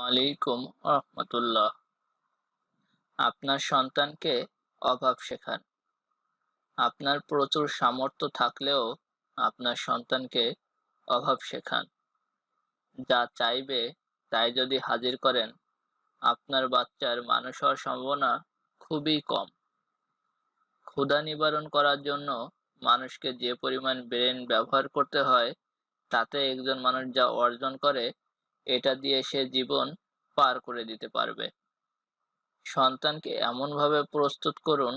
আলাইকুম রহমতুল্লাহ। আপনার সন্তানকে অভাব শেখান। আপনার প্রচুর সামর্থ্য থাকলেও আপনার সন্তানকে অভাব শেখান। যা চাইবে তাই যদি হাজির করেন, আপনার বাচ্চার মানুষ হওয়ার সম্ভাবনা খুবই কম। ক্ষুধা নিবারণ করার জন্য মানুষকে যে পরিমাণ ব্রেন ব্যবহার করতে হয়, তাতে একজন মানুষ যা অর্জন করে, এটা দিয়ে সে জীবন পার করে দিতে পারবে। সন্তানকে এমনভাবে প্রস্তুত করুন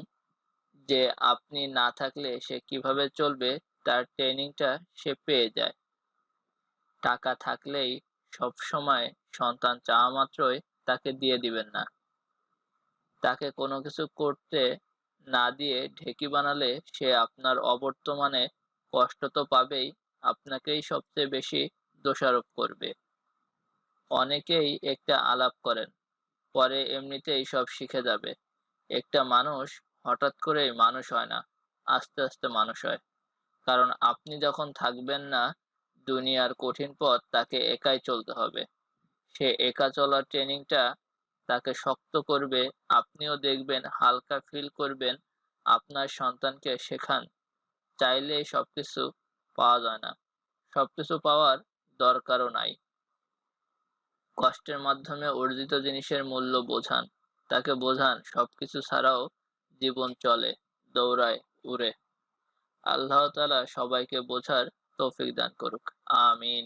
যে আপনি না থাকলে সে কিভাবে চলবে তার ট্রেনিংটা সে পেয়ে যায়। টাকা থাকলেই সবসময় সন্তান চাওয়া মাত্রই তাকে দিয়ে দিবেন না। তাকে কোনো কিছু করতে না দিয়ে ঢেঁকি বানালে সে আপনার অবর্তমানে কষ্ট তো পাবেই, আপনাকেই সবচেয়ে বেশি দোষারোপ করবে। অনেকেই একটা আলাপ করেন, পরে এমনিতেই সব শিখে যাবে। একটা মানুষ হঠাৎ করেই মানুষ হয় না, আস্তে আস্তে মানুষ হয়। কারণ আপনি যখন থাকবেন না, দুনিয়ার কঠিন পথ তাকে একাই চলতে হবে। সে একা চলার ট্রেনিংটা তাকে শক্ত করবে। আপনিও দেখবেন হালকা ফিল করবেন। আপনার সন্তানকে শেখান, চাইলেই সবকিছু পাওয়া যায় না, সবকিছু পাওয়ার দরকারও নাই। কষ্টের মাধ্যমে অর্জিত জিনিসের মূল্য বোঝান। তাকে বোঝান সবকিছু ছাড়াও জীবন চলে, দৌড়ায়, উড়ে। আল্লাহ তাআলা সবাইকে বোঝার তৌফিক দান করুক। আমিন।